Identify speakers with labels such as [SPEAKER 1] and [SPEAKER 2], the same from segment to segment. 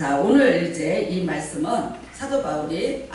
[SPEAKER 1] 자, 오늘 이제 이 말씀은 사도 바울이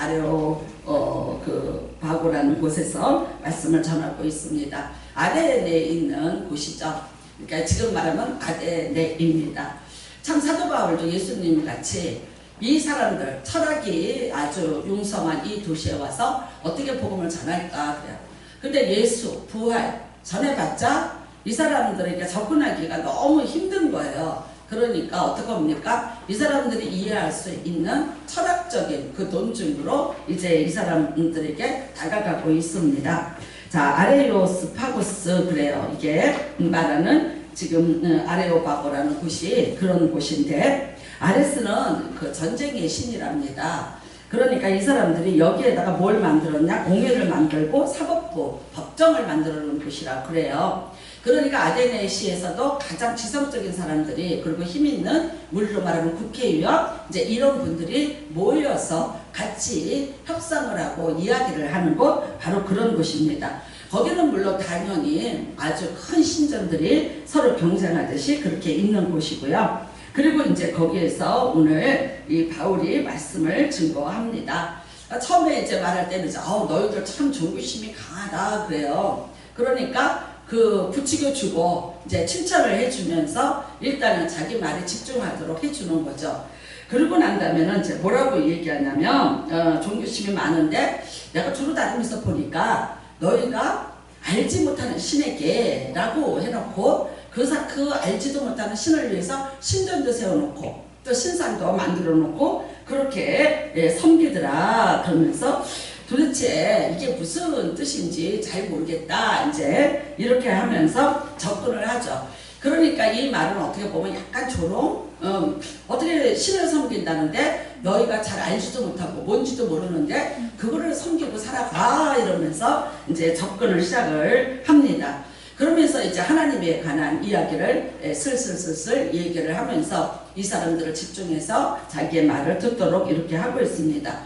[SPEAKER 1] 바고라는 곳에서 말씀을 전하고 있습니다. 아데네에 있는 곳이죠. 그러니까 지금 말하면 아데네입니다. 참 사도 바울도 예수님 같이 이 사람들 철학이 아주 융성한 이 도시에 와서 어떻게 복음을 전할까 그래요. 근데 예수 부활 전해봤자 이 사람들에게 접근하기가 너무 힘든 거예요. 그러니까 어떻게 합니까? 이 사람들이 이해할 수 있는 철학적인 그 논증으로 이제 이 사람들에게 다가가고 있습니다. 자, 아레오스파고스 그래요. 이게 말하는 지금 아레오바고라는 곳이 그런 곳인데, 아레스는 그 전쟁의 신이랍니다. 그러니까 이 사람들이 여기에다가 뭘 만들었냐? 공회를 만들고 사법부, 법정을 만들어 놓은 곳이라 그래요. 그러니까 아데네시에서도 가장 지성적인 사람들이, 그리고 힘 있는, 우리로 말하면 국회의원, 이제 이런 분들이 모여서 같이 협상을 하고 이야기를 하는 곳, 바로 그런 곳입니다. 거기는 물론 당연히 아주 큰 신전들이 서로 경쟁하듯이 그렇게 있는 곳이고요. 그리고 이제 거기에서 오늘 이 바울이 말씀을 증거합니다. 처음에 이제 말할 때는 너희들 참 존귀심이 강하다 그래요. 그러니까 그 부추겨주고 이제 칭찬을 해주면서 일단은 자기 말에 집중하도록 해주는 거죠. 그러고 난 다음에는 이제 뭐라고 얘기하냐면 존귀심이 많은데 내가 주로 다니면서 보니까 너희가 알지 못하는 신에게 라고 해놓고 그 알지도 못하는 신을 위해서 신전도 세워놓고 또 신상도 만들어 놓고 그렇게 섬기더라 그러면서 도대체 이게 무슨 뜻인지 잘 모르겠다 이제 이렇게 하면서 접근을 하죠. 그러니까 이 말은 어떻게 보면 약간 조롱, 어떻게 신을 섬긴다는데 너희가 잘 알지도 못하고 뭔지도 모르는데 그거를 섬기고 살아가 이러면서 이제 접근을 시작을 합니다. 그러면서 이제 하나님에 관한 이야기를 슬슬 얘기를 하면서 이 사람들을 집중해서 자기의 말을 듣도록 이렇게 하고 있습니다.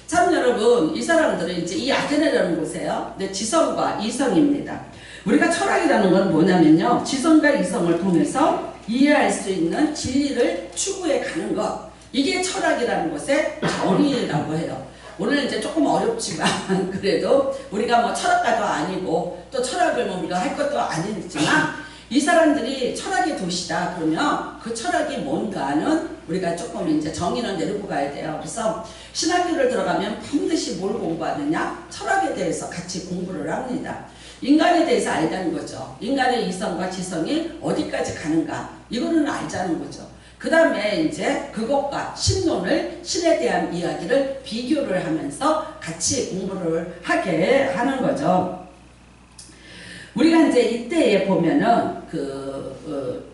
[SPEAKER 1] 참 여러분, 이 사람들은 이제 이 아테네라는 곳에요. 네, 지성과 이성입니다. 우리가 철학이라는 건 뭐냐면요, 지성과 이성을 통해서 이해할 수 있는 진리를 추구해 가는 것, 이게 철학이라는 것의 정의라고 해요. 오늘 이제 조금 어렵지만 그래도 우리가 뭐 철학가도 아니고 또 철학을 뭐 우리가 할 것도 아니지만 이 사람들이 철학의 도시다 그러면 그 철학이 뭔가는 우리가 조금 이제 정의는 내리고 가야 돼요. 그래서 신학교를 들어가면 반드시 뭘 공부하느냐? 철학에 대해서 같이 공부를 합니다. 인간에 대해서 알자는 거죠. 인간의 이성과 지성이 어디까지 가는가? 이거는 알자는 거죠. 그 다음에 이제 그것과 신론을, 신에 대한 이야기를 비교를 하면서 같이 공부를 하게 하는 거죠. 우리가 이제 이때에 보면은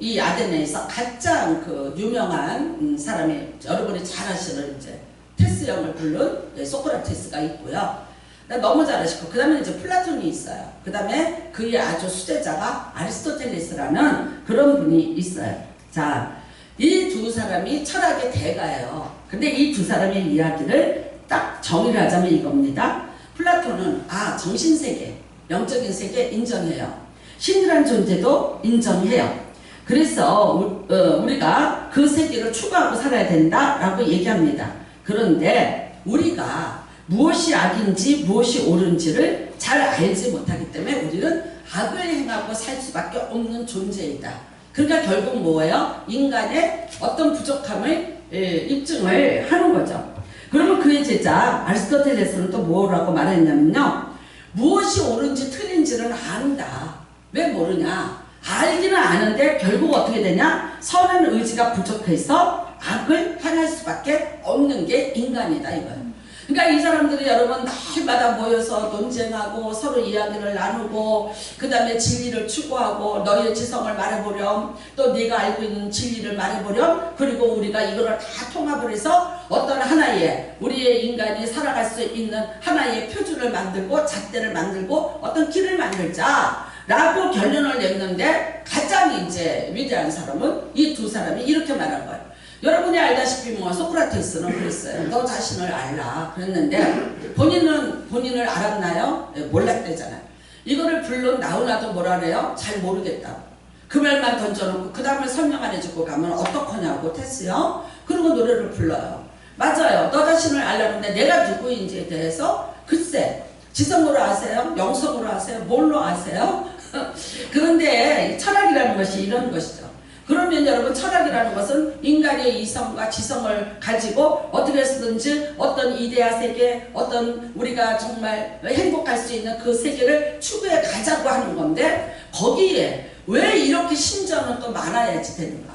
[SPEAKER 1] 이 아데네에서 가장 유명한 사람이 여러분이 잘 아시는 이제 테스형을 부른 소크라테스가 있고요. 너무 잘 아시고, 그 다음에 이제 플라톤이 있어요. 그 다음에 그의 아주 수제자가 아리스토텔레스라는 그런 분이 있어요. 자, 이 두 사람이 철학의 대가예요. 근데 이 두 사람의 이야기를 딱 정의를 하자면 이겁니다. 플라톤은 정신세계, 영적인 세계 인정해요. 신이란 존재도 인정해요. 그래서 우리가 그 세계를 추구하고 살아야 된다라고 얘기합니다. 그런데 우리가 무엇이 악인지 무엇이 옳은지를 잘 알지 못하기 때문에 우리는 악을 행하고 살 수밖에 없는 존재이다. 그러니까 결국 뭐예요? 인간의 어떤 부족함을 입증을 하는 거죠. 그러면 그의 제자 아리스토텔레스는 또 뭐라고 말했냐면요, 무엇이 옳은지 틀린지는 안다. 왜 모르냐? 알기는 아는데 결국 어떻게 되냐? 선한 의지가 부족해서 악을 행할 수밖에 없는 게 인간이다 이거예요. 그러니까 이 사람들이 여러분 날마다 모여서 논쟁하고 서로 이야기를 나누고 그 다음에 진리를 추구하고 너희의 지성을 말해보렴, 또 네가 알고 있는 진리를 말해보렴, 그리고 우리가 이거를 다 통합을 해서 어떤 하나의 우리의 인간이 살아갈 수 있는 하나의 표준을 만들고 잣대를 만들고 어떤 길을 만들자 라고 결론을 냈는데, 가장 이제 위대한 사람은 이 두 사람이 이렇게 말한 거예요. 여러분이 알다시피 소크라테스는 그랬어요. 너 자신을 알라 그랬는데 본인을 알았나요? 네, 몰랐대잖아요. 이거를 불론 나훈아도 뭐라 그래요? 잘 모르겠다고. 그 말만 던져놓고 그 다음에 설명 안 해주고 가면 어떡하냐고 테스요. 그리고 노래를 불러요. 맞아요. 너 자신을 알려는데 내가 누구인지에 대해서 글쎄 지성으로 아세요? 영성으로 아세요? 뭘로 아세요? 그런데 철학이라는 것이 이런 것이죠. 그러면 여러분 철학이라는 것은 인간의 이성과 지성을 가지고 어떻게 해서든지 어떤 이데아 세계, 어떤 우리가 정말 행복할 수 있는 그 세계를 추구해 가자고 하는 건데 거기에 왜 이렇게 신전은 또 많아야지 되는가?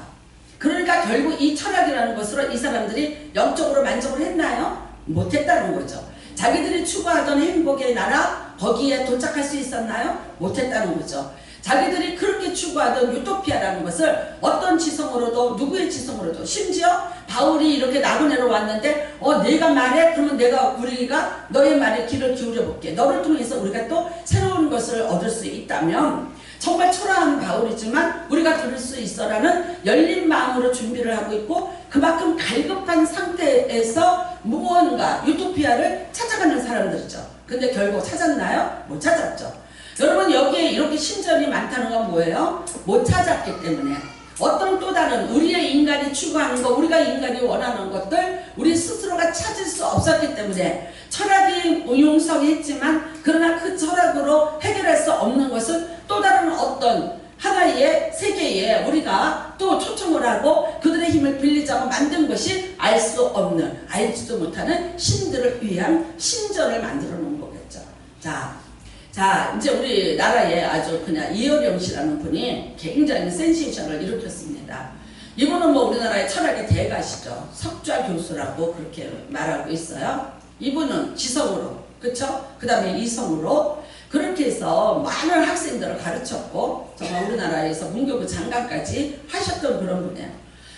[SPEAKER 1] 그러니까 결국 이 철학이라는 것으로 이 사람들이 영적으로 만족을 했나요? 못했다는 거죠. 자기들이 추구하던 행복의 나라 거기에 도착할 수 있었나요? 못했다는 거죠. 자기들이 그렇게 추구하던 유토피아라는 것을 어떤 지성으로도 누구의 지성으로도 심지어 바울이 이렇게 나그네로 왔는데 내가 말해? 그러면 우리가 너의 말에 귀를 기울여 볼게. 너를 통해서 우리가 또 새로운 것을 얻을 수 있다면 정말 초라한 바울이지만 우리가 들을 수 있어라는 열린 마음으로 준비를 하고 있고 그만큼 갈급한 상태에서 무언가 유토피아를 찾아가는 사람들이죠. 근데 결국 찾았나요? 못 찾았죠. 여러분 여기에 이렇게 신전이 많다는 건 뭐예요? 못 찾았기 때문에 어떤 또 다른 우리의 인간이 추구하는 것, 우리가 인간이 원하는 것들 우리 스스로가 찾을 수 없었기 때문에 철학이 융성했지만 그러나 그 철학으로 해결할 수 없는 것은 또 다른 어떤 하나의 세계에 우리가 또 초청을 하고 그들의 힘을 빌리자고 만든 것이 알 수 없는, 알지도 못하는 신들을 위한 신전을 만들어 놓은 거겠죠. 자, 이제 우리나라에 아주 그냥 이어령 씨라는 분이 굉장히 센세이션을 일으켰습니다. 이분은 뭐 우리나라의 철학의 대가시죠. 석좌 교수라고 그렇게 말하고 있어요. 이분은 지성으로, 그쵸? 그 다음에 이성으로 그렇게 해서 많은 학생들을 가르쳤고 정말 우리나라에서 문교부 장관까지 하셨던 그런 분이에요.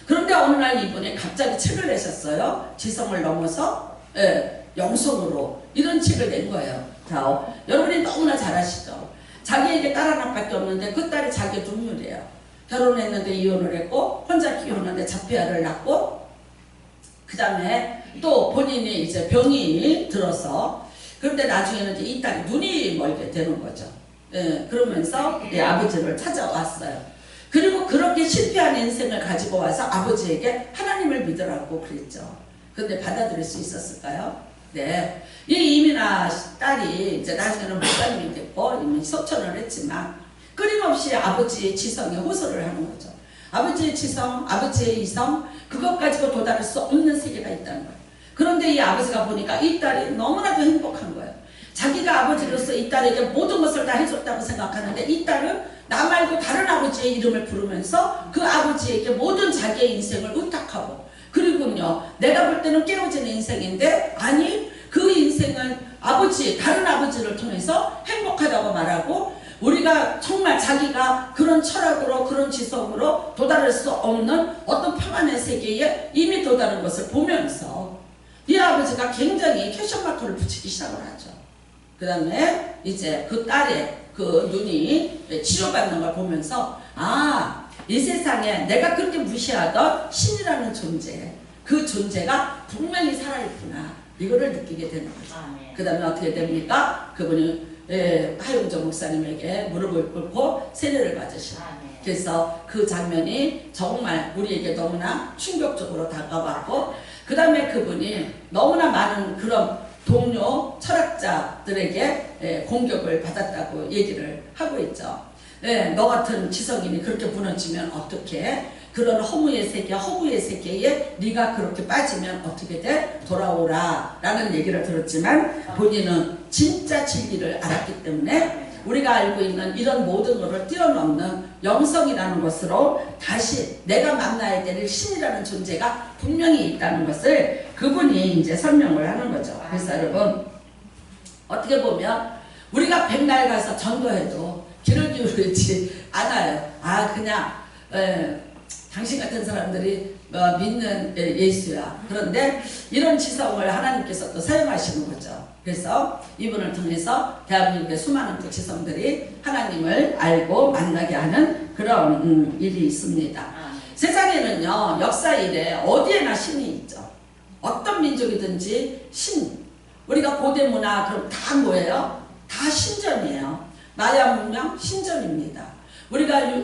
[SPEAKER 1] 그런데 어느 날 이분이 갑자기 책을 내셨어요. 지성을 넘어서 영성으로 이런 책을 낸 거예요. 자, 여러분이 너무나 잘 아시죠? 자기에게 딸 하나밖에 없는데 그 딸이 자기 동물이에요. 결혼했는데 이혼을 했고 혼자 키우는데 자폐아를 낳고 그 다음에 또 본인이 이제 병이 들어서 그런데 나중에는 이제 이 딸이 눈이 멀게 되는 거죠. 그러면서 아버지를 찾아왔어요. 그리고 그렇게 실패한 인생을 가지고 와서 아버지에게 하나님을 믿으라고 그랬죠. 근데 받아들일 수 있었을까요? 네. 이 이민아 딸이 이제 나중에는 목사님이 됐고 이미 소천을 했지만 끊임없이 아버지의 지성에 호소를 하는 거죠. 아버지의 지성, 아버지의 이성 그것 가지고 도달할 수 없는 세계가 있다는 거예요. 그런데 이 아버지가 보니까 이 딸이 너무나도 행복한 거예요. 자기가 아버지로서 이 딸에게 모든 것을 다 해줬다고 생각하는데 이 딸은 나 말고 다른 아버지의 이름을 부르면서 그 아버지에게 모든 자기의 인생을 의탁하고 그리고요 내가 볼 때는 깨어진 인생인데 아니 그 인생은 다른 아버지를 통해서 행복하다고 말하고 우리가 정말 자기가 그런 철학으로 그런 지성으로 도달할 수 없는 어떤 평안의 세계에 이미 도달한 것을 보면서 이 아버지가 굉장히 퀘션마크를 붙이기 시작을 하죠. 그 다음에 이제 그 딸의 그 눈이 치료받는 걸 보면서 이 세상에 내가 그렇게 무시하던 신이라는 존재 그 존재가 분명히 살아있구나 이거를 느끼게 되는 거죠. 그 다음에 어떻게 됩니까? 그분이 하용정 목사님에게 무릎을 꿇고 세례를 받으시고 그래서 그 장면이 정말 우리에게 너무나 충격적으로 다가왔고 그 다음에 그분이 너무나 많은 그런 동료 철학자들에게 공격을 받았다고 얘기를 하고 있죠. 너 같은 지성인이 그렇게 무너지면 어떻게 그런 허무의 세계, 허구의 세계에 네가 그렇게 빠지면 어떻게 돼? 돌아오라 라는 얘기를 들었지만 본인은 진짜 진리를 알았기 때문에 우리가 알고 있는 이런 모든 것을 뛰어넘는 영성이라는 것으로 다시 내가 만나야 될 신이라는 존재가 분명히 있다는 것을 그분이 이제 설명을 하는 거죠. 그래서 여러분 어떻게 보면 우리가 백날 가서 전도해도 귀를 기울이지 않아요. 그냥 당신 같은 사람들이 믿는 예수야. 그런데 이런 지성을 하나님께서 또 사용하시는 거죠. 그래서 이분을 통해서 대한민국의 수많은 그 지성들이 하나님을 알고 만나게 하는 그런 일이 있습니다. 세상에는요 역사 이래 어디에나 신이 있죠. 어떤 민족이든지 신. 우리가 고대 문화 그럼 다 뭐예요? 다 신전이에요. 마야 문명 신전입니다. 우리가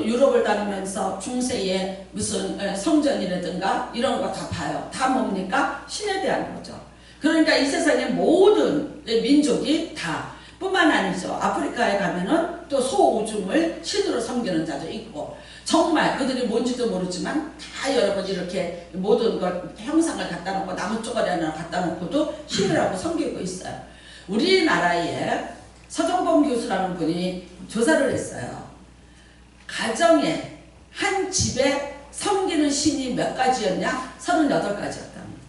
[SPEAKER 1] 유럽을 다니면서 중세의 무슨 성전이라든가 이런 거 다 봐요. 다 뭡니까? 신에 대한 거죠. 그러니까 이 세상의 모든 민족이 다 뿐만 아니죠. 아프리카에 가면은 또 소오줌을 신으로 섬기는 자도 있고, 정말 그들이 뭔지도 모르지만 다 여러분 이렇게 모든 걸 형상을 갖다 놓고 나무 쪼가리 하나 갖다 놓고도 신이라고 섬기고 있어요. 우리나라에 서정범 교수라는 분이 조사를 했어요. 가정에 한 집에 섬기는 신이 몇 가지였냐? 38가지였답니다.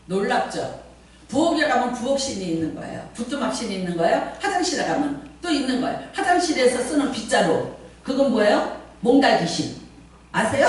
[SPEAKER 1] 놀랍죠? 부엌에 가면 부엌신이 있는 거예요. 부뚜막신이 있는 거예요. 화장실에 가면 또 있는 거예요. 화장실에서 쓰는 빗자루, 그건 뭐예요? 몽달 귀신. 아세요?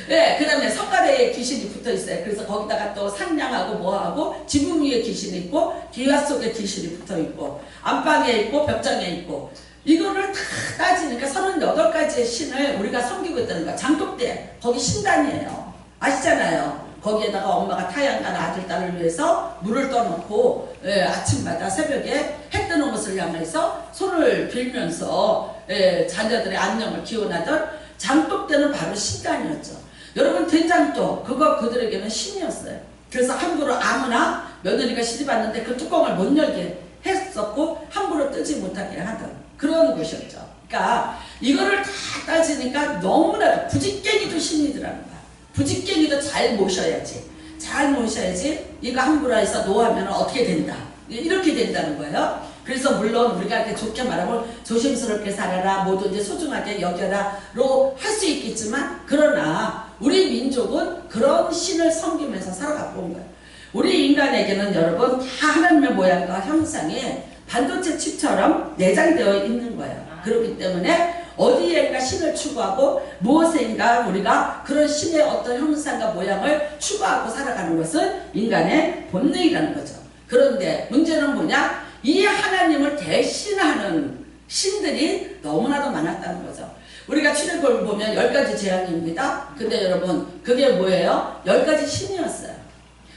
[SPEAKER 1] 네, 그 다음에 성가대에 귀신이 붙어 있어요. 그래서 거기다가 또 상냥하고 뭐하고 지붕 위에 귀신이 있고 기와 속에 귀신이 붙어 있고 안방에 있고 벽장에 있고, 이거를 다 따지니까 38가지의 신을 우리가 섬기고 있다는 거야. 장독대, 거기 신단이에요. 아시잖아요. 거기에다가 엄마가 타양간 아들, 딸을 위해서 물을 떠놓고 아침마다 새벽에 해 뜨는 것을 향해서 손을 빌면서 자녀들의 안녕을 기원하던 장독대는 바로 신단이었죠. 여러분, 된장도 그거 그들에게는 신이었어요. 그래서 함부로 아무나 며느리가 시집왔는데 그 뚜껑을 못 열게 했었고 함부로 뜨지 못하게 하던 그런 곳이었죠. 그러니까 이거를 다 따지니까 너무나 부직갱이도 신이더라는 거야. 부직갱이도 잘 모셔야지. 잘 모셔야지. 이거 함부로 해서 노하면 어떻게 된다. 이렇게 된다는 거예요. 그래서 물론 우리가 이렇게 좋게 말하면 조심스럽게 살아라, 뭐든지 소중하게 여겨라로 할 수 있겠지만, 그러나 우리 민족은 그런 신을 섬기면서 살아가고 온 거예요. 우리 인간에게는 여러분 다 하나님의 모양과 형상이 반도체 칩처럼 내장되어 있는 거예요. 그렇기 때문에 어디에인가 신을 추구하고 무엇인가 우리가 그런 신의 어떤 형상과 모양을 추구하고 살아가는 것은 인간의 본능이라는 거죠. 그런데 문제는 뭐냐? 이 하나님을 대신하는 신들이 너무나도 많았다는 거죠. 우리가 출애굽을 보면 10가지 재앙입니다. 근데 여러분, 그게 뭐예요? 10가지 신이었어요.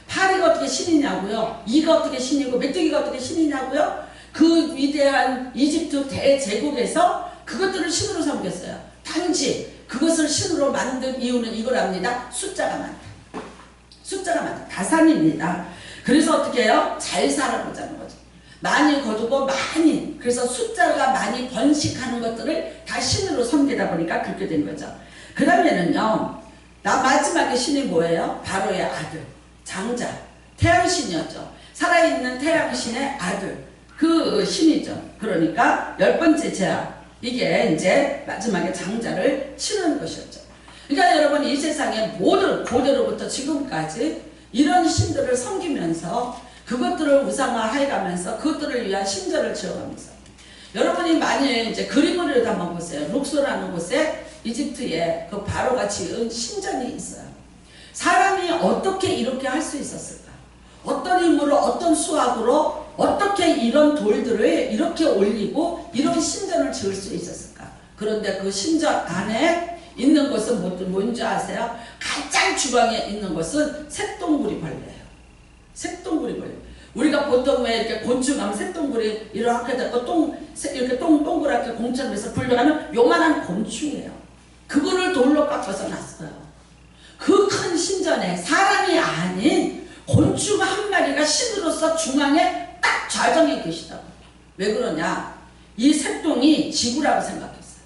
[SPEAKER 1] 파리가 어떻게 신이냐고요? 이가 어떻게 신이고 메뚜기가 어떻게 신이냐고요? 그 위대한 이집트 대제국에서 그것들을 신으로 섬겼어요. 단지 그것을 신으로 만든 이유는 이거랍니다. 숫자가 많다. 숫자가 많다. 다산입니다. 그래서 어떻게 해요? 잘 살아보자는 거죠. 많이 거두고 많이, 그래서 숫자가 많이 번식하는 것들을 다 신으로 섬기다 보니까 그렇게 된 거죠. 그 다음에는요, 마지막에 신이 뭐예요? 바로의 아들, 장자, 태양신이었죠. 살아있는 태양신의 아들, 그 신이죠. 그러니까 10번째 재앙, 이게 이제 마지막에 장자를 치는 것이었죠. 그러니까 여러분, 이 세상의 모든 고대로부터 지금까지 이런 신들을 섬기면서 그것들을 우상화해가면서 그것들을 위한 신전을 지어가면서, 여러분이 만일 이제 그림으로 한번 보세요. 룩소라는 곳에 이집트에 그 바로가 지은 신전이 있어요. 사람이 어떻게 이렇게 할 수 있었을까? 어떤 힘으로, 어떤 수학으로 어떻게 이런 돌들을 이렇게 올리고 이런 신전을 지을 수 있었을까? 그런데 그 신전 안에 있는 것은 뭔지 아세요? 가장 주방에 있는 것은 새똥구리 벌레예요. 새똥구리 벌레. 우리가 보통 왜 이렇게 곤충하면 새똥구리 이렇게 되고 이렇게 동그랗게 공처럼 해서 불려가는 요만한 곤충이에요. 그거를 돌로 깎아서 놨어요. 그 큰 신전에 사람이 아닌 곤충 한 마리가 신으로서 중앙에 딱 좌정해 계시다고. 왜 그러냐? 이 새똥이 지구라고 생각했어요.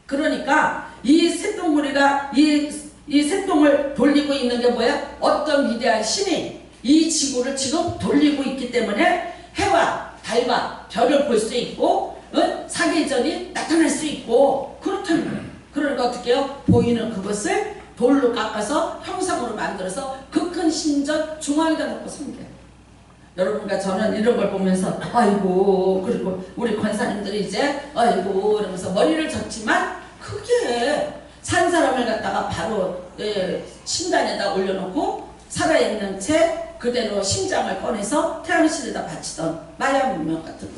[SPEAKER 1] 그러니까 이 새똥구리가 이 새똥을 돌리고 있는 게 뭐야? 어떤 위대한 신이 이 지구를 지금 돌리고 있기 때문에 해와 달과 별을 볼 수 있고 사계절이 나타날 수 있고 그렇다는 거예요. 그러니까 어떻게 해요? 보이는 그것을 돌로 깎아서 형상으로 만들어서 그 큰 신전 중앙에다 놓고 섬겨요. 여러분과 저는 이런 걸 보면서 아이고, 그리고 우리 권사님들이 이제 아이고 이러면서 머리를 젓지만, 그게 산 사람을 갖다가 바로 신단에다 올려놓고 살아있는 채 그대로 심장을 꺼내서 태양신에다 바치던 마야 문명 같은 거.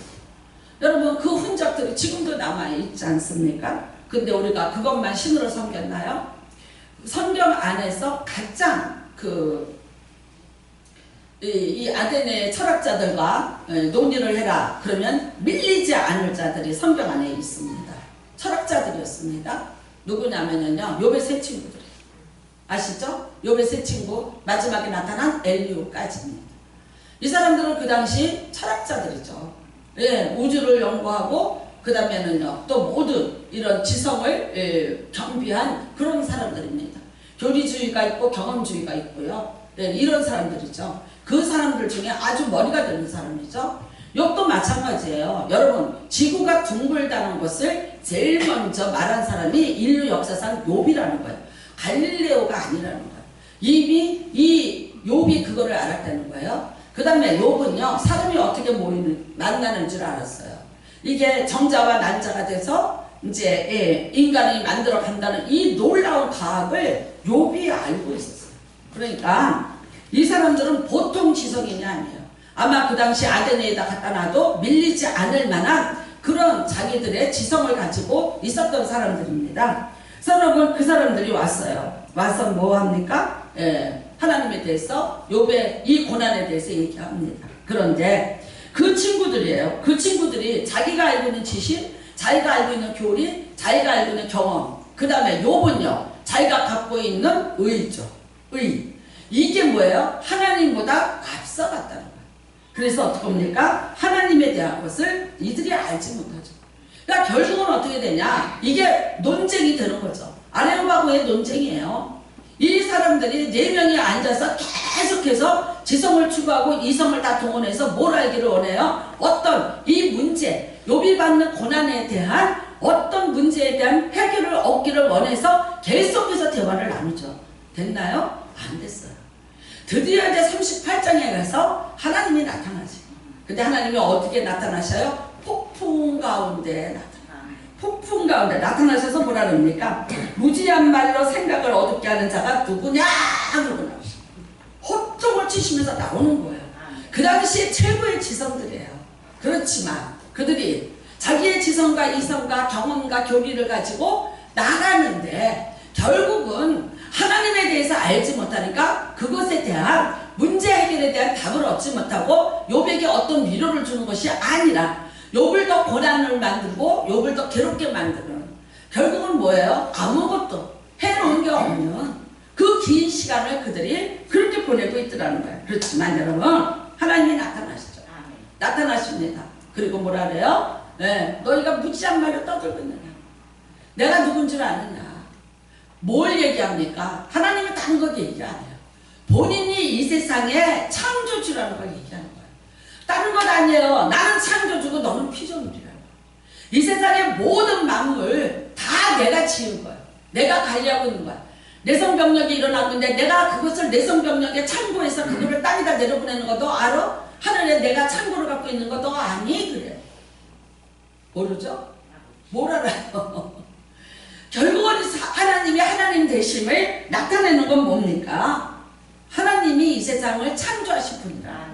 [SPEAKER 1] 여러분, 그 흔적들이 지금도 남아있지 않습니까? 근데 우리가 그것만 신으로 섬겼나요? 성경 안에서 가장 이 아데네 철학자들과 논의를 해라 그러면 밀리지 않을 자들이 성경 안에 있습니다. 철학자들이었습니다. 누구냐면요, 욥의 세 친구들이에요. 아시죠? 욥의 세 친구, 마지막에 나타난 엘리후까지입니다. 이 사람들은 그 당시 철학자들이죠. 예, 우주를 연구하고 그 다음에는요 또 모든 이런 지성을 겸비한 그런 사람들입니다. 교리주의가 있고 경험주의가 있고요. 예, 이런 사람들이죠. 그 사람들 중에 아주 머리가 되는 사람이죠. 욥도 마찬가지예요. 여러분, 지구가 둥글다는 것을 제일 먼저 말한 사람이 인류 역사상 욥이라는 거예요. 갈릴레오가 아니라는 거예요. 이미 이 욥이 그거를 알았다는 거예요. 그 다음에 욥은요, 사람이 어떻게 만나는 줄 알았어요. 이게 정자와 난자가 돼서 이제 인간이 만들어 간다는 이 놀라운 과학을 욥이 알고 있었어요. 그러니까 이 사람들은 보통 지성인이 아니에요. 아마 그 당시 아데네에다 갖다 놔도 밀리지 않을 만한 그런 자기들의 지성을 가지고 있었던 사람들입니다. 여러분, 그 사람들이 왔어요. 와서 뭐 합니까? 하나님에 대해서, 욥의 이 고난에 대해서 얘기합니다. 그런데 그 친구들이에요. 그 친구들이 자기가 알고 있는 지식, 자기가 알고 있는 교리, 자기가 알고 있는 경험, 그 다음에 욥은요, 자기가 갖고 있는 의죠. 의. 이게 뭐예요? 하나님보다 앞서갔다는 거예요. 그래서 어떻게 합니까? 하나님에 대한 것을 이들이 알지 못하죠. 그러니까 결국은 어떻게 되냐? 이게 논쟁이 되는 거죠. 아내하고의 논쟁이에요. 이 사람들이 네 명이 앉아서 계속해서 지성을 추구하고 이성을 다 동원해서 뭘 알기를 원해요? 어떤 이 문제, 욥이 받는 고난에 대한 어떤 문제에 대한 해결을 얻기를 원해서 계속해서 대화를 나누죠. 됐나요? 안 됐어요. 드디어 이제 38장에 가서 하나님이 나타나죠. 근데 하나님이 어떻게 나타나셔요? 폭풍 가운데 나타나요. 폭풍 가운데 나타나셔서 뭐라 그럽니까? 무지한 말로 생각을 어둡게 하는 자가 누구냐? 그러고 나오죠. 호통을 치시면서 나오는 거예요. 그 당시에 최고의 지성들이에요. 그렇지만 그들이 자기의 지성과 이성과 경험과 교리를 가지고 나가는데 결국은 하나님에 대해서 알지 못하니까 그것에 대한 문제 해결에 대한 답을 얻지 못하고 욥에게 어떤 위로를 주는 것이 아니라 욥을 더 고난을 만들고 욥을 더 괴롭게 만드는, 결국은 뭐예요? 아무것도 해놓은 게 없는 그 긴 시간을 그들이 그렇게 보내고 있더라는 거예요. 그렇지만 여러분, 하나님이 나타나시죠. 나타나십니다. 그리고 뭐라 그래요? 너희가 무지한 말을 떠들고 있느냐? 내가 누군 줄 아느냐? 뭘 얘기합니까? 하나님은 다른 것 얘기 안 해요. 본인이 이 세상의 창조주라는 걸 얘기하는 거예요. 다른 건 아니에요. 나는 창조주고 너는 피조물이라는 거예요. 이 세상의 모든 만물 다 내가 지은 거예요. 내가 관리하고 있는 거예요. 내성병력이 일어나고 있는데 내가 그것을 내성병력에 창고해서 그거를 땅에다 내려보내는 것도 알아? 하늘에 내가 창고를 갖고 있는 것도 아니? 그래요. 모르죠? 뭘 알아요? 결국은 하나님이 하나님 되심을 나타내는 건 뭡니까? 하나님이 이 세상을 창조하신 분이라.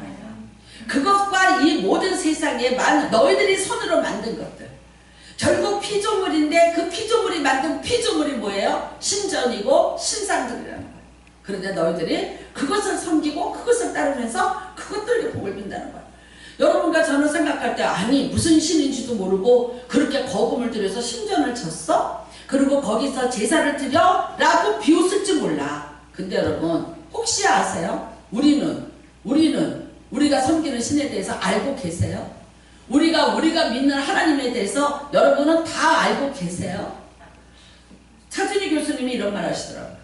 [SPEAKER 1] 그것과 이 모든 세상에 많은 너희들이 손으로 만든 것들, 결국 피조물인데 그 피조물이 만든 피조물이 뭐예요? 신전이고 신상들이라는 거예요. 그런데 너희들이 그것을 섬기고 그것을 따르면서 그것들에게 복을 빈다는 거예요. 여러분과 저는 생각할 때, 아니 무슨 신인지도 모르고 그렇게 거금을 들여서 신전을 쳤어? 그리고 거기서 제사를 드려? 라고 비웃을지 몰라. 근데 여러분, 혹시 아세요? 우리가 섬기는 신에 대해서 알고 계세요? 우리가 믿는 하나님에 대해서 여러분은 다 알고 계세요? 차준희 교수님이 이런 말 하시더라고요.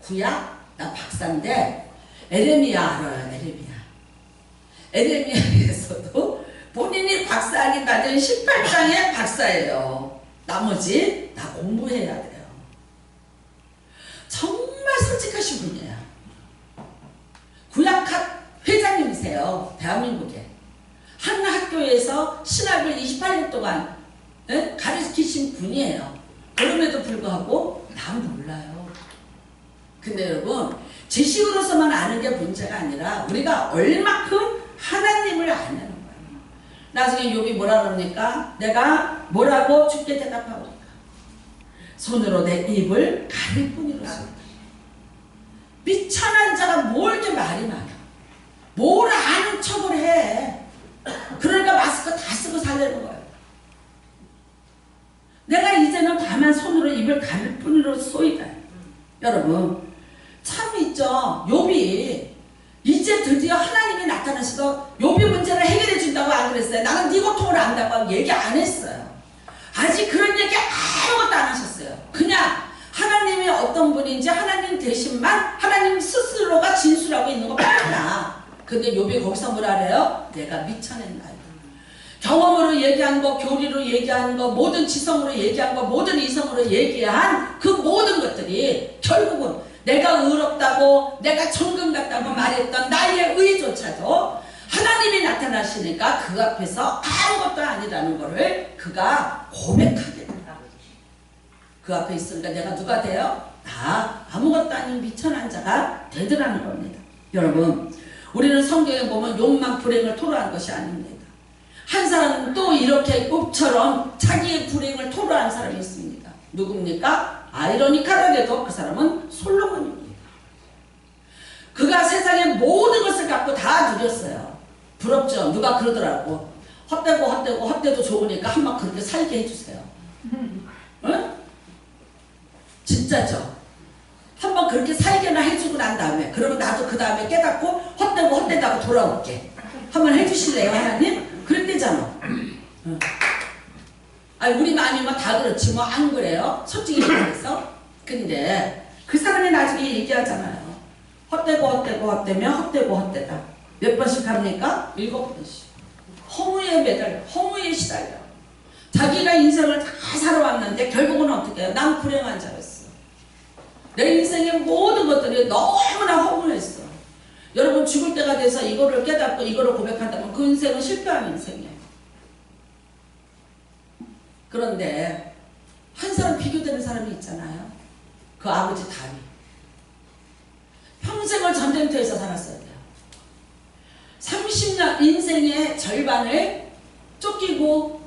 [SPEAKER 1] 구약? 나 박사인데 에레미야 알아요. 에레미야에서도 본인이 박사학위 받은 18장의 박사예요. 나머지 다 공부해야 돼요. 정말 솔직하신 분이에요. 구약학 회장님이세요. 대한민국에. 한 학교에서 신학을 28년 동안 가르치신 분이에요. 그럼에도 불구하고 난 몰라요. 근데 여러분, 지식으로서만 아는 게 문제가 아니라 우리가 얼마큼 하나님을 아냐는 거예요. 나중에 욥이 뭐라 그럽니까? 내가 뭐라고 주께 대답하고 손으로 내 입을 가릴 뿐이로소이다. 미천한 자가 뭘 이렇게 말이 많아. 뭘 아는 척을 해. 그러니까 마스크 다 쓰고 살려는 거예요. 여러분 참 있죠. 욥이 이제 드디어 하나님이 나타나셔서 욥의 문제를 해결해 준다고 안 그랬어요. 나는 네 고통을 안다고 얘기 안 했어요. 아직 그런 얘기 아무것도 안 하셨어요. 그냥 하나님이 어떤 분인지 하나님 대신만 하나님 스스로가 진술하고 있는 거 맞나. 근데 욥이 거기서 뭐라 그래요? 내가 미쳐낸다. 경험으로 얘기한 거, 교리로 얘기한 거, 모든 지성으로 얘기한 거, 모든 이성으로 얘기한 그 모든 것들이 결국은 내가 의롭다고, 내가 천금 같다고 말했던 나의 의조차도 하나님이 나타나시니까 그 앞에서 아무것도 아니라는 것을 그가 고백하게 된다. 그 앞에 있으니까 내가 누가 돼요? 다 아무것도 아닌 미천한 자가 되더라는 겁니다. 여러분, 우리는 성경에 보면 욕망 불행을 토로한 것이 아닙니다. 한 사람은 또 이렇게 욥처럼 자기의 불행을 토로한 사람이 있습니다. 누굽니까? 아이러니컬하게도 그 사람은 솔로몬입니다. 그가 세상의 모든 것을 갖고 다 누렸어요. 부럽죠? 누가 그러더라고. 헛되도 좋으니까 한번 그렇게 살게 해주세요. 응? 진짜죠? 한번 그렇게 살게나 해주고 난 다음에, 그러면 나도 그 다음에 깨닫고 헛되다고 돌아올게. 한번 해주실래요, 하나님? 그랬대잖아. 응. 아니, 우리 마음이면 다 그렇지 뭐 안 그래요? 솔직히 얘기해서. 근데 그 사람이 나중에 얘기하잖아요. 헛되면 헛되다. 몇 번씩 합니까? 7번씩. 허무에 매달려, 허무에 시달려. 자기가 인생을 다 살아왔는데 결국은 어떻게 해요? 난 불행한 자였어. 내 인생의 모든 것들이 너무나 허무했어. 여러분 죽을 때가 돼서 이거를 깨닫고 이거를 고백한다면 그 인생은 실패한 인생이에요. 그런데 한 사람 비교되는 사람이 있잖아요. 그 아버지 다윗. 평생을 전쟁터에서 살았어야 돼요. 30년 인생의 절반을 쫓기고,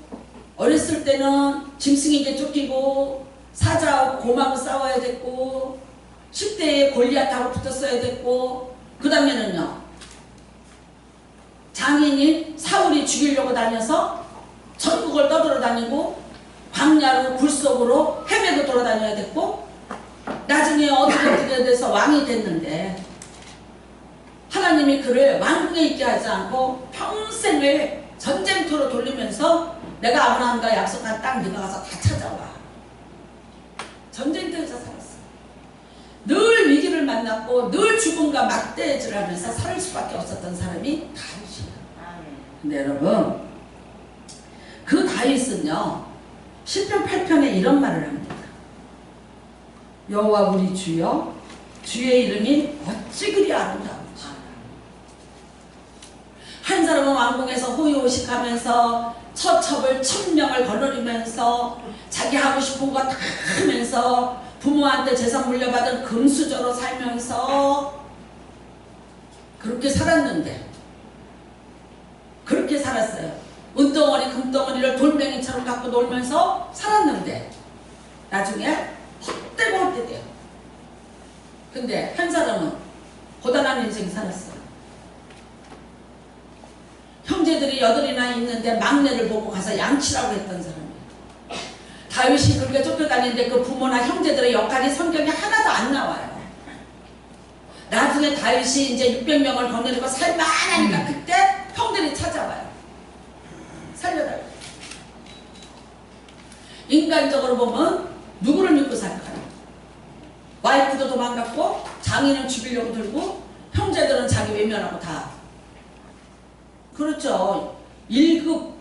[SPEAKER 1] 어렸을 때는 짐승에게 쫓기고 사자하고 곰하고 싸워야 됐고 10대에 골리앗하고 붙었어야 됐고, 그 다음에는요 장인인 사울이 죽이려고 다녀서 전국을 떠돌아다니고 광야로 굴속으로 헤매고 돌아다녀야 됐고, 나중에 어떻게 돼서 왕이 됐는데 하나님이 그를 왕궁에 있게 하지 않고 평생을 전쟁터로 돌리면서 내가 아브라함과 약속한 땅 네가 가서 다 찾아와. 전쟁터에서 살았어. 늘 위기를 만났고 늘 죽음과 맞대질하면서 살 수밖에 없었던 사람이 다윗이에요. 근데 여러분, 그 다윗은요 시편 8편에 이런 말을 합니다. 여호와 우리 주여, 주의 이름이 어찌 그리 아름다운지. 한 사람은 왕궁에서 호의호식하면서 처첩을 1000명을 거느리면서 자기 하고 싶은 거 다 하면서 부모한테 재산 물려받은 금수저로 살면서 그렇게 살았는데, 그렇게 살았어요. 은덩어리 금덩어리를 돌멩이처럼 갖고 놀면서 살았는데 나중에 헛되고 돼요. 근데 한 사람은 고단한 인생 살았어요. 형제들이 8이나 있는데 막내를 보고 가서 양치라고 했던 사람이에요. 다윗이 그렇게 쫓겨다니는데 그 부모나 형제들의 역할이 성경에 하나도 안 나와요. 나중에 다윗이 이제 600명을 거느리고 살만하니까 그때 형들이 찾아와요. 살려달라고. 인간적으로 보면 누구를 믿고 살까요? 와이프도 도망갔고 장인은 죽이려고 들고 형제들은 자기 외면하고 다. 그렇죠. 1급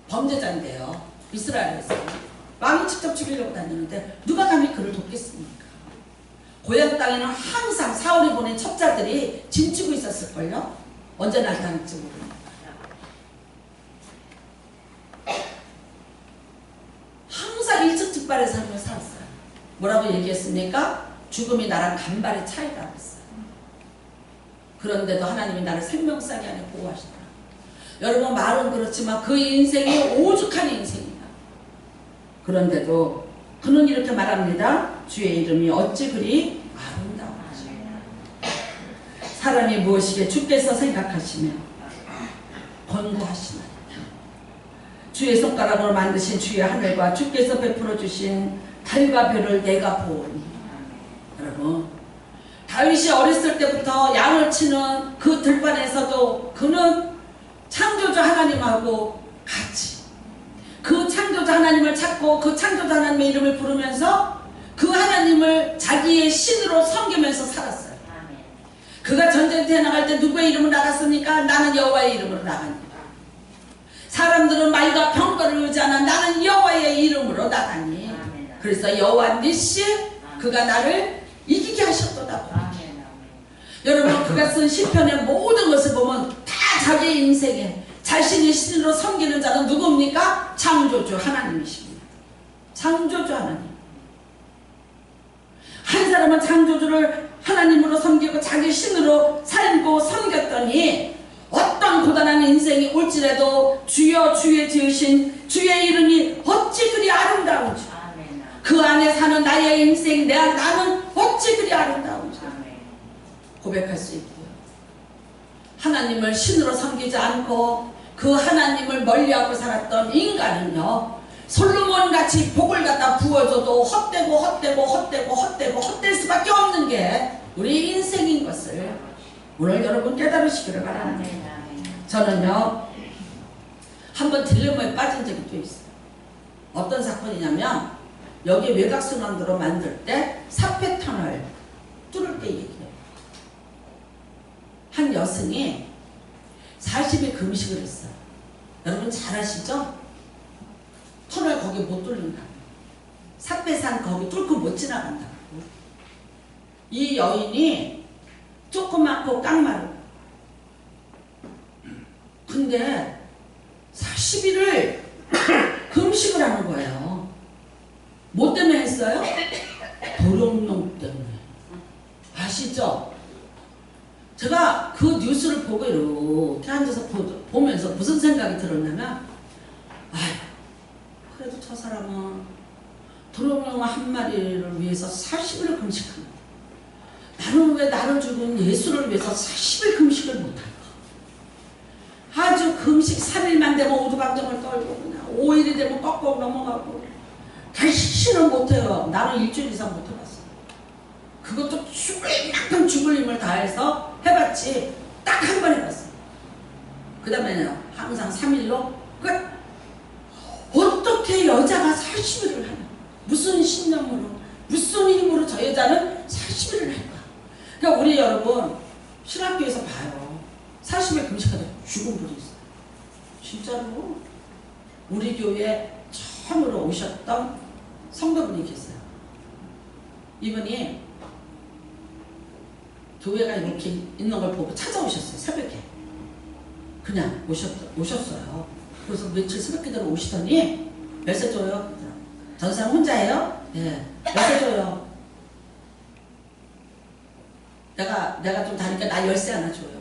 [SPEAKER 1] 범죄자인데요. 이스라엘에서 왕이 직접 죽이려고 다니는데 누가 감히 그를 돕겠습니까? 고향 땅에는 항상 사울이 보낸 첩자들이 짐치고 있었을걸요. 언제 나타날지 모릅니다. 항상 일측즉발의 삶을 살았어요. 뭐라고 얘기했습니까? 죽음이 나랑 간발의 차이라고 했어요. 그런데도 하나님이 나를 생명싸게 안에 보호하시더라. 여러분, 말은 그렇지만 그 인생이 오죽한 인생이다. 그런데도 그는 이렇게 말합니다. 주의 이름이 어찌 그리 아름다운지. 사람이 무엇이게 주께서 생각하시며 권고하시나이다. 주의 손가락으로 만드신 주의 하늘과 주께서 베풀어 주신 달과 별을 내가 보오니 여러분, 다윗이 어렸을 때부터 양을 치는 그 들판에서도 그는 창조주 하나님하고 같이 그 창조주 하나님을 찾고 그 창조주 하나님의 이름을 부르면서 그 하나님을 자기의 신으로 섬기면서 살았어요. 그가 전쟁터에 나갈 때 누구의 이름으로 나갔습니까? 나는 여호와의 이름으로 나갑니다. 사람들은 말과 병거를 의지하나 나는 여호와의 이름으로 나가니. 그래서 여호와 니시, 그가 나를 이기게 하셨도다. 여러분, 그가 쓴 시편의 모든 것을 보면 다 자기의 인생에 자신의 신으로 섬기는 자는 누굽니까? 창조주 하나님이십니다. 창조주 하나님. 한 사람은 창조주를 하나님으로 섬기고 자기 신으로 살고 섬겼더니 어떤 고단한 인생이 올지라도 주여 주의 지으신 주의 이름이 어찌 그리 아름다운지, 그 안에 사는 나의 인생 나는 어찌 그리 아름다운지 고백할 수 있고요. 하나님을 신으로 섬기지 않고 그 하나님을 멀리하고 살았던 인간은요, 솔로몬같이 복을 갖다 부어줘도 헛될 수밖에 없는 게 우리 인생인 것을 오늘 여러분 깨달으시기를 바랍니다. 저는요, 한번 딜레마에 빠진 적이 또 있어요. 어떤 사건이냐면, 여기 외곽순환도로 만들 때 사페터널 뚫을 때 얘기해요. 한 여성이 40일 금식을 했어요. 여러분 잘 아시죠? 터널 거기 못 뚫는다. 삿배산 거기 뚫고 못 지나간다고. 이 여인이 조그맣고 깡마르고, 근데 40일을 금식을 하는 거예요. 뭐 때문에 했어요? 도룡뇽 때문에. 아시죠? 제가 그 뉴스를 보고 이렇게 앉아서 보면서 무슨 생각이 들었냐면, 아휴, 그래도 저 사람은 도룡뇽 한 마리를 위해서 40일을 금식합니다. 나는 왜 나를 죽은 예수를 위해서 40일 금식을 못할까? 아주 금식 3일만 되면 오두방정을 떨고 그냥 5일이 되면 꺽꺽 넘어가고 다시는 못해요. 나는 일주일 이상 못해봤어. 그것도 약간 죽을 힘을 다해서 해봤지 딱 한 번 해봤어. 그 다음에는 항상 3일로 끝. 어떻게 여자가 40일을 하냐? 무슨 신념으로, 무슨 힘으로 저 여자는 40일을 할까? 그러니까 우리 여러분 신학교에서 봐요. 40일 금식하다 죽은 분이 있어요. 진짜로. 우리 교회에 처음으로 오셨던 성도분이 계세요. 이분이 교회가 이렇게 있는 걸 보고 찾아오셨어요. 새벽에. 그냥 오셨어요. 그래서 며칠 새벽기도로 오시더니 열쇠 줘요. 전사람 혼자예요? 네. 열쇠 줘요. 내가 좀 다니까 나 열쇠 하나 줘요.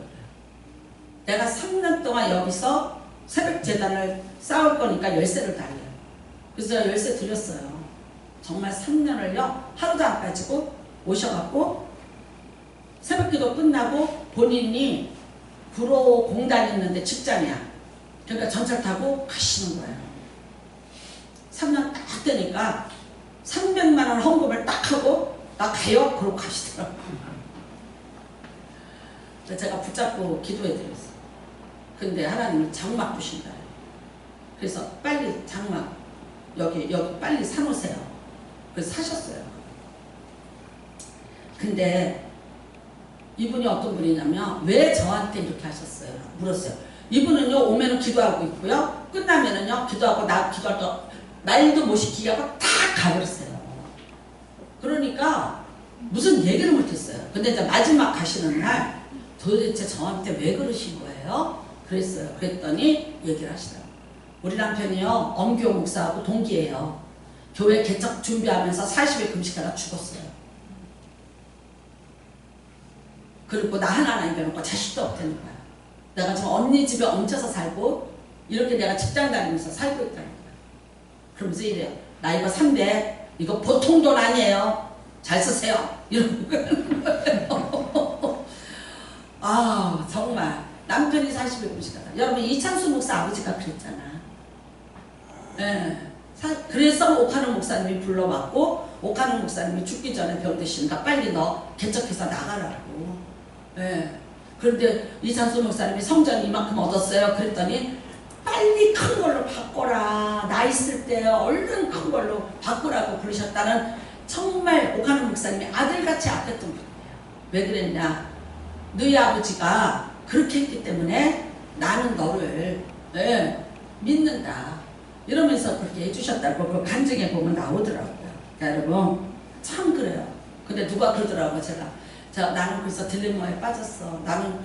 [SPEAKER 1] 내가 3년 동안 여기서 새벽 재단을 쌓을 거니까 열쇠를 달래요. 그래서 제가 열쇠 드렸어요. 정말 3년을요 하루도 안 빠지고 오셔갖고 새벽기도 끝나고 본인이 구로 공단이 있는데 직장이야. 그러니까 전철 타고 가시는 거예요. 3년 딱 되니까 300만 원 헌금을 딱 하고 나 가요? 그러고 가시더라고요. 제가 붙잡고 기도해드렸어요. 근데 하나님은 장막 주신다. 그래서 빨리 장막 여기 빨리 사놓으세요. 그래서 사셨어요. 근데 이분이 어떤 분이냐면 왜 저한테 이렇게 하셨어요? 물었어요. 이분은요 오면은 기도하고 있고요. 끝나면은요 기도하고 기도할 때 날도 못 시키게 하고 딱 가버렸어요. 그러니까 무슨 얘기를 못했어요. 근데 이제 마지막 가시는 날 도대체 저한테 왜 그러신 거예요? 그랬어요. 그랬더니 얘기를 하시더라고요. 우리 남편이요 엄교 목사하고 동기예요. 교회 개척 준비하면서 40일 금식하다 죽었어요. 그리고 나 하나 남겨놓고 자식도 없다는 거야. 내가 지금 언니 집에 얹혀서 살고 이렇게 내가 직장 다니면서 살고 있다는 거야. 그러면서 이래요. 나 이거 300 이거 보통 돈 아니에요. 잘 쓰세요. 이러는 거예요. 아 정말 남편이 40일 금식하다. 여러분 이창수 목사 아버지가 그랬잖아. 네. 그래서 옥하는 목사님이 불러왔고 오카노 목사님이 죽기 전에 병드시니까 빨리 너 개척해서 나가라고. 예. 그런데 이찬수 목사님이 성전 이만큼 얻었어요. 그랬더니 빨리 큰 걸로 바꿔라. 나 있을 때 얼른 큰 걸로 바꾸라고 그러셨다는 정말 오카노 목사님이 아들같이 아꼈던 분이에요. 왜 그랬냐? 너희 아버지가 그렇게 했기 때문에 나는 너를 믿는다. 이러면서 그렇게 해주셨다고 그 간증에 보면 나오더라고요. 그러니까 여러분 참 그래요. 근데 누가 그러더라고요. 나는 그래서 딜레마에 빠졌어. 나는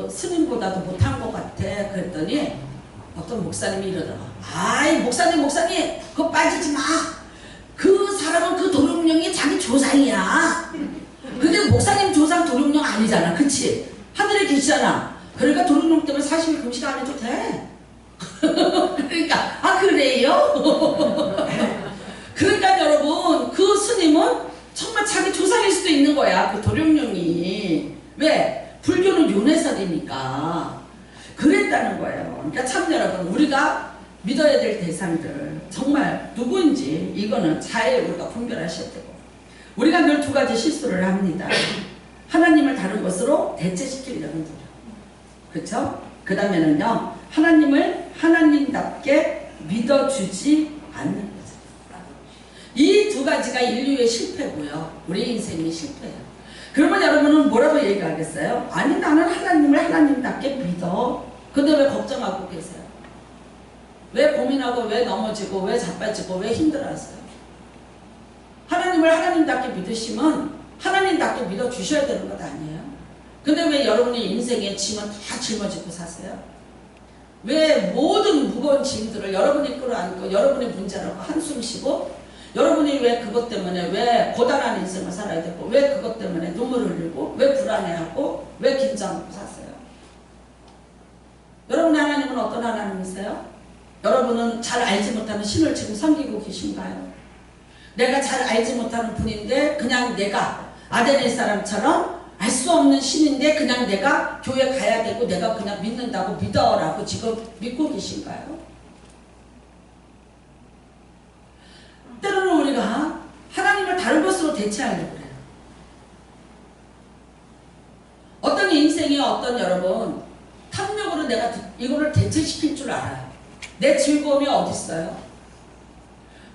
[SPEAKER 1] 스님보다도 못한 것 같아. 그랬더니 어떤 목사님이 이러더라고. 아이 목사님 그거 빠지지 마. 그 사람은 그 도룡령이 자기 조상이야. 근데 목사님 조상 도룡령 아니잖아. 그치? 하늘에 계시잖아. 그러니까 도룡령 때문에 40일 금식 안 해도 돼. 그러니까 그래요? 그러니까 여러분 그 스님은 정말 자기 조상일 수도 있는 거야. 그 도룡령이. 왜? 불교는 윤회설이니까 그랬다는 거예요. 그러니까 참 여러분 우리가 믿어야 될 대상들 정말 누구인지 이거는 잘 우리가 분별하셔야 되고, 우리가 늘 두 가지 실수를 합니다. 하나님을 다른 것으로 대체시키려는 노력. 그렇죠? 그 다음에는요, 하나님을 하나님답게 믿어주지 않는 거죠. 이 두 가지가 인류의 실패고요. 우리 인생의 실패예요. 그러면 여러분은 뭐라고 얘기하겠어요? 아니 나는 하나님을 하나님답게 믿어. 근데 왜 걱정하고 계세요? 왜 고민하고 왜 넘어지고 왜 자빠지고 왜 힘들어하세요? 하나님을 하나님답게 믿으시면 하나님답게 믿어주셔야 되는 것 아니에요? 근데 왜 여러분의 인생의 짐은 다 짊어지고 사세요? 왜 모든 무거운 짐들을 여러분이 끌어안고 여러분의 문제라고 한숨 쉬고, 여러분이 왜 그것 때문에 왜 고단한 인생을 살아야 되고, 왜 그것 때문에 눈물을 흘리고, 왜 불안해하고, 왜 긴장하고 사세요? 여러분의 하나님은 어떤 하나님이세요? 여러분은 잘 알지 못하는 신을 지금 섬기고 계신가요? 내가 잘 알지 못하는 분인데 그냥 내가 아데네 사람처럼 알 수 없는 신인데 그냥 내가 교회 가야 되고 내가 그냥 믿는다고 믿어라고 지금 믿고 계신가요? 때로는 우리가 하나님을 다른 것으로 대체하려고 그래요. 어떤 인생의 어떤 여러분 탐욕으로 내가 이거를 대체시킬 줄 알아요. 내 즐거움이 어디 있어요?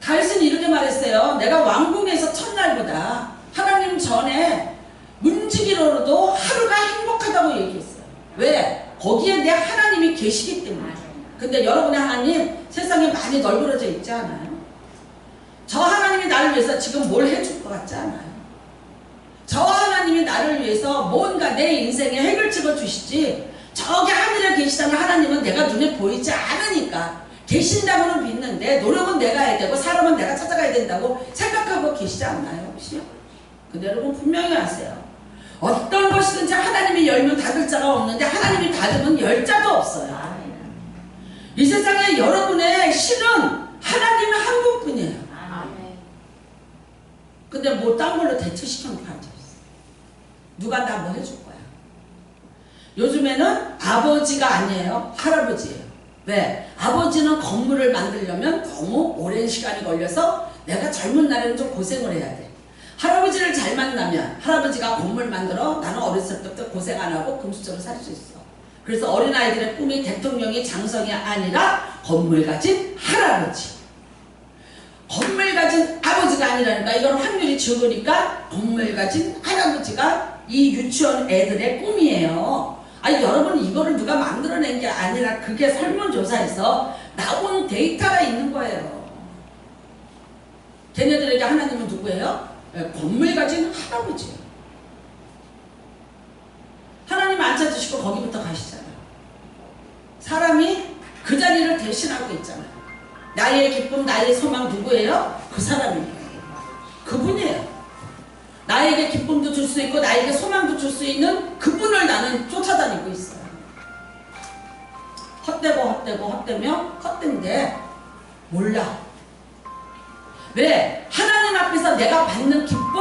[SPEAKER 1] 다윗은 이렇게 말했어요. 내가 왕궁에서 첫날보다 하나님 전에 움직이로도 하루가 행복하다고 얘기했어요. 왜? 거기에 내 하나님이 계시기 때문에. 근데 여러분의 하나님 세상에 많이 널브러져 있지 않아요? 저 하나님이 나를 위해서 지금 뭘 해줄 것 같지 않아요? 저 하나님이 나를 위해서 뭔가 내 인생에 해결책을 주시지, 저기 하늘에 계시다는 하나님은 내가 눈에 보이지 않으니까 계신다고는 믿는데 노력은 내가 해야 되고 사람은 내가 찾아가야 된다고 생각하고 계시지 않나요? 혹시? 근데 여러분 분명히 아세요. 어떤 것이든지 하나님이 열면 닫을 자가 없는데 하나님이 닫으면 열 자도 없어요. 이 세상에 여러분의 신은 하나님은 한 분뿐이에요. 근데 뭐 딴 걸로 대체시켜놓고 앉아있어. 누가 다 뭐 해줄 거야. 요즘에는 아버지가 아니에요. 할아버지예요. 왜? 아버지는 건물을 만들려면 너무 오랜 시간이 걸려서 내가 젊은 날에는 좀 고생을 해야 돼. 할아버지를 잘 만나면 할아버지가 건물 만들어 나는 어렸을 때부터 고생 안 하고 금수저로 살 수 있어. 그래서 어린아이들의 꿈이 대통령이 장성이 아니라 건물 가진 할아버지. 건물 가진 아버지가 아니라니까. 이건 확률이 적으니까 건물 가진 할아버지가 이 유치원 애들의 꿈이에요. 아니 여러분 이거를 누가 만들어낸 게 아니라 그게 설문조사에서 나온 데이터가 있는 거예요. 걔네들에게 하나님은 누구예요? 건물 가진 할아버지예요. 하나님 안 찾으시고 거기부터 가시잖아요. 사람이 그 자리를 대신하고 있잖아요. 나의 기쁨, 나의 소망 누구예요? 그 사람이에요. 그분이에요. 나에게 기쁨도 줄 수 있고 나에게 소망도 줄 수 있는 그분을 나는 쫓아다니고 있어요. 헛되며 헛된데 몰라. 왜? 하나님 앞에서 내가 받는 기쁨,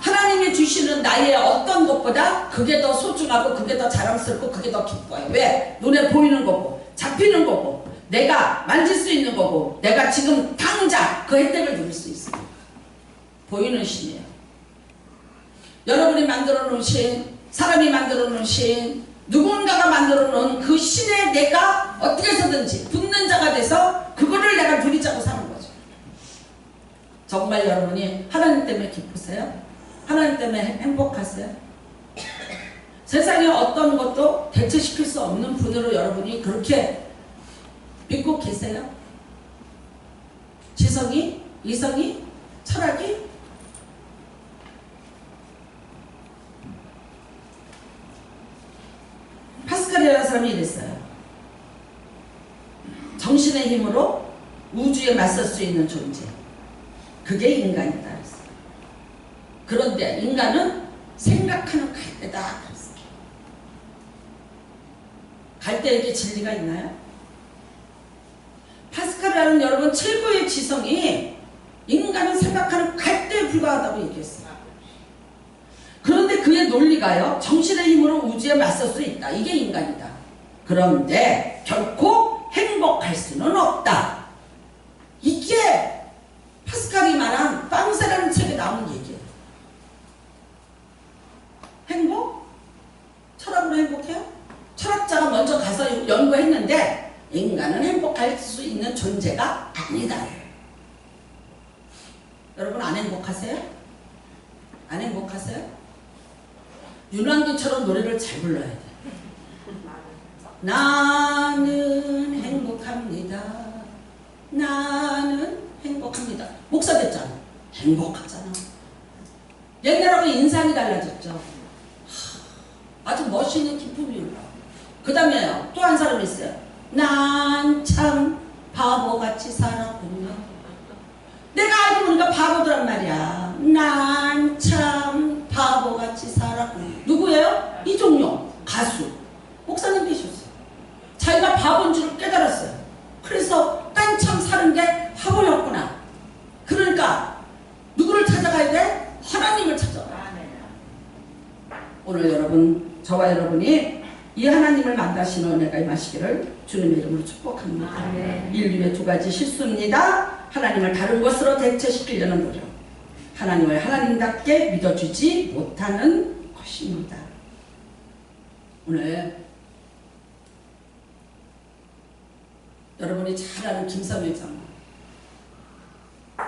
[SPEAKER 1] 하나님이 주시는 나의 어떤 것보다 그게 더 소중하고 그게 더 자랑스럽고 그게 더 기뻐요. 왜? 눈에 보이는 거고 잡히는 거고 내가 만질 수 있는 거고 내가 지금 당장 그 혜택을 누릴 수 있어요. 보이는 신이에요. 여러분이 만들어 놓은 신, 사람이 만들어 놓은 신, 누군가가 만들어 놓은 그 신에 내가 어떻게 해서든지 붙는 자가 돼서 그거를 내가 누리자고 사는 거죠. 정말 여러분이 하나님 때문에 기쁘세요? 하나님 때문에 행복하세요? 세상에 어떤 것도 대체시킬 수 없는 분으로 여러분이 그렇게 믿고 계세요? 지성이? 이성이? 철학이? 파스칼이라는 사람이 이랬어요. 정신의 힘으로 우주에 맞설 수 있는 존재, 그게 인간이다 그랬어요. 그런데 인간은 생각하는 갈대다 그랬어요. 갈대에게 진리가 있나요? 파스칼이라는 여러분 최고의 지성이 인간은 생각하는 갈대에 불과하다고 얘기했어요. 그런데 그의 논리가요, 정신의 힘으로 우주에 맞설 수 있다. 이게 인간이다. 그런데 결코 행복할 수는 없다. 이게 파스칼이 말한 빵세라는 책에 나오는 얘기예요. 행복? 철학으로 행복해요? 철학자가 먼저 가서 연구했는데 인간은 행복할 수 있는 존재가 아니다. 여러분 안 행복하세요? 안 행복하세요? 윤환기처럼 노래를 잘 불러야 돼. 나는 행복합니다. 나는 행복합니다. 목사 됐잖아. 행복하잖아. 옛날하고 인상이 달라졌죠. 아주 멋있는 기쁨이 올라와. 그 다음에요. 또 한 사람이 있어요. 난 참 바보같이 살았군요. 내가 알고 보니까 바보더란 말이야. 난 참 바보같이 살았군요. 누구예요? 이종용 가수. 목사님 되셨어요. 자기가 바보인 줄 깨달았어요. 그래서 난 참 사는 게 바보였구나. 그러니까 누구를 찾아가야 돼? 하나님을 찾아가. 오늘 여러분, 저와 여러분이 이 하나님을 만나시는 은혜가 임하시기를 주님의 이름으로 축복합니다. 인류의 두 가지 실수입니다. 하나님을 다른 것으로 대체시키려는 노력, 하나님을 하나님답게 믿어주지 못하는 것입니다. 오늘 여러분이 잘 아는 김섬유 장로,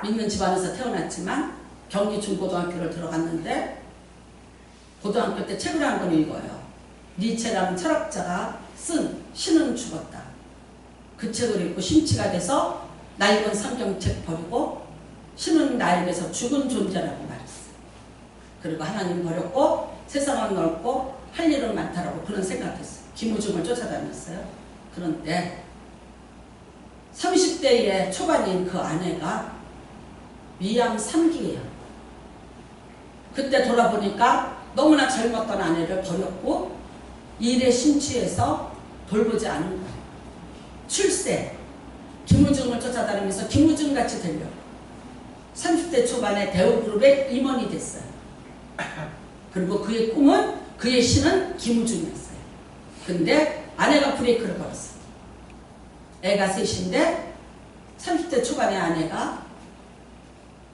[SPEAKER 1] 믿는 집안에서 태어났지만 경기 중고등학교를 들어갔는데 고등학교 때 책을 한 권 읽어요. 니체라는 철학자가 쓴 신은 죽었다. 그 책을 읽고 심취가 돼서 낡은 성경책 버리고 신은 나에게서 죽은 존재라고 말했어요. 그리고 하나님 버렸고 세상은 넓고 할 일은 많다라고 그런 생각했어요. 김우중을 쫓아다녔어요. 그런데 30대의 초반인 그 아내가 위암 3기예요. 그때 돌아보니까 너무나 젊었던 아내를 버렸고 일에 심취해서 돌보지 않은 거예요. 출세, 김우중을 쫓아다니면서 김우중같이 되려고 30대 초반에 대우그룹의 임원이 됐어요. 그리고 그의 꿈은, 그의 신은 김우중이었어요. 근데 아내가 브레이크를 걸었어요. 애가 셋인데 30대 초반의 아내가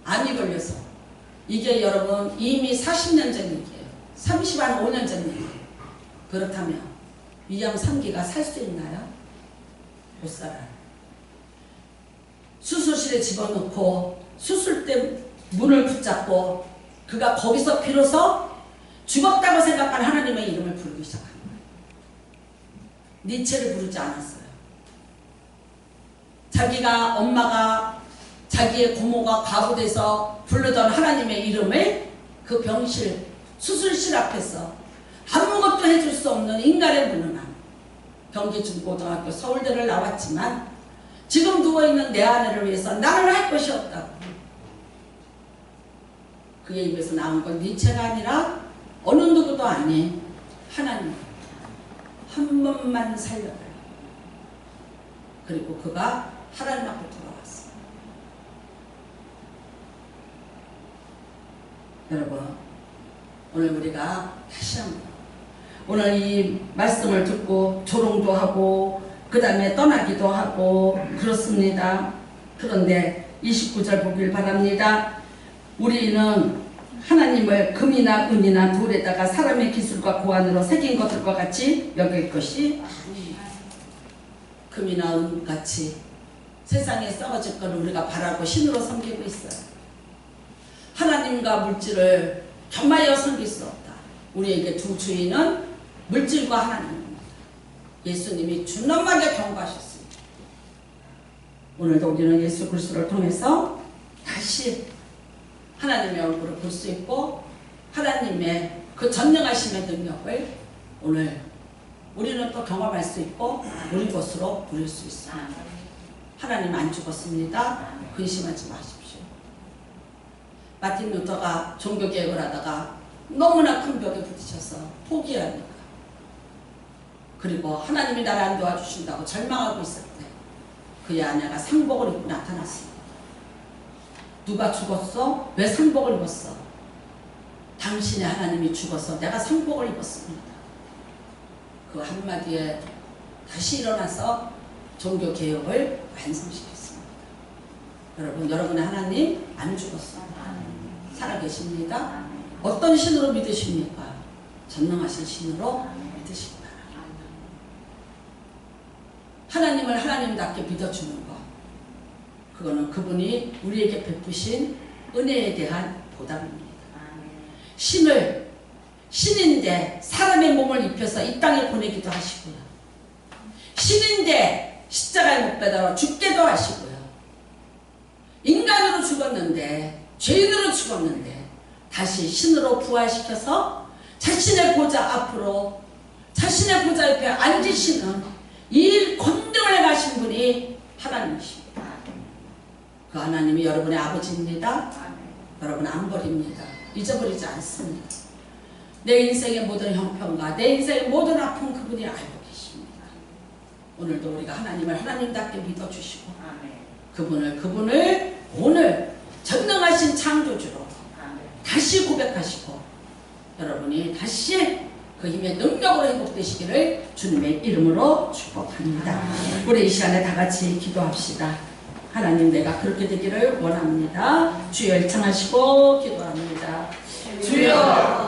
[SPEAKER 1] 암이 걸려서, 이게 여러분 이미 40년 전 얘기예요. 35년 전 얘기예요. 그렇다면 위암 3기가 살 수 있나요? 못 살아요. 수술실에 집어넣고 수술대 문을 붙잡고 그가 거기서 비로소 죽었다고 생각한 하나님의 이름을 부르기 시작한 거예요. 니체를 부르지 않았어요. 자기가, 엄마가, 자기의 고모가 과부돼서 부르던 하나님의 이름을 그 병실, 수술실 앞에서 아무것도 해줄 수 없는 인간의 무능함, 경기중고등학교 서울대를 나왔지만 지금 누워있는 내 아내를 위해서 나는 할 것이 없다고. 그의 입에서 나온 건 니체가 아니라 어느 누구도 아닌 하나님, 한 번만 살려달라. 그리고 그가 하나님 앞에 돌아왔어. 여러분, 오늘 우리가 다시 한번 오늘 이 말씀을 듣고 조롱도 하고 그 다음에 떠나기도 하고 그렇습니다. 그런데 29절 보길 바랍니다. 우리는 하나님을 금이나 은이나 돌에다가 사람의 기술과 고안으로 새긴 것들과 같이 여길 것이 금이나 은같이 세상에 썩어질 것을 우리가 바라고 신으로 섬기고 있어요. 하나님과 물질을 겸하여 섬길 수 없다. 우리에게 두 주인은 물질과 하나님입니다. 예수님이 준엄하게 경고하셨습니다. 오늘도 우리는 예수 그리스도를 통해서 다시 하나님의 얼굴을 볼 수 있고 하나님의 그 전능하심의 능력을 오늘 우리는 또 경험할 수 있고 우리 것으로 부릴 수 있습니다. 하나님 안 죽었습니다. 근심하지 마십시오. 마틴 루터가 종교개혁을 하다가 너무나 큰 벽에 부딪혀서 포기하니까 그리고 하나님이 나를 안 도와주신다고 절망하고 있을 때 그의 아내가 상복을 입고 나타났습니다. 누가 죽었어? 왜 상복을 입었어? 당신의 하나님이 죽어서 내가 상복을 입었습니다. 그 한마디에 다시 일어나서 종교개혁을 완성시켰습니다. 여러분, 여러분의 하나님 안 죽었습니다. 살아계십니다. 어떤 신으로 믿으십니까? 전능하신 신으로 믿으십니다. 하나님을 하나님답게 믿어주는 것, 그거는 그분이 우리에게 베푸신 은혜에 대한 보답입니다. 신인데 사람의 몸을 입혀서 이 땅에 보내기도 하시고요. 신인데 십자가에 못 박아 죽게도 하시고요. 인간으로 죽었는데, 죄인으로 죽었는데 다시 신으로 부활시켜서 자신의 보좌 앞으로, 자신의 보좌 옆에 앉으시는 이 권능을 가신 분이 하나님이십니다. 그 하나님이 여러분의 아버지입니다. 여러분 안 버립니다. 잊어버리지 않습니다. 내 인생의 모든 형편과 내 인생의 모든 아픔 그분이 알고 계십니다. 오늘도 우리가 하나님을 하나님답게 믿어주시고 그분을 오늘 전능하신 창조주로 다시 고백하시고 여러분이 다시 그 힘의 능력으로 회복되시기를 주님의 이름으로 축복합니다. 우리 이 시간에 다 같이 기도합시다. 하나님, 내가 그렇게 되기를 원합니다. 주여, 일창하시고 기도합니다. 주여,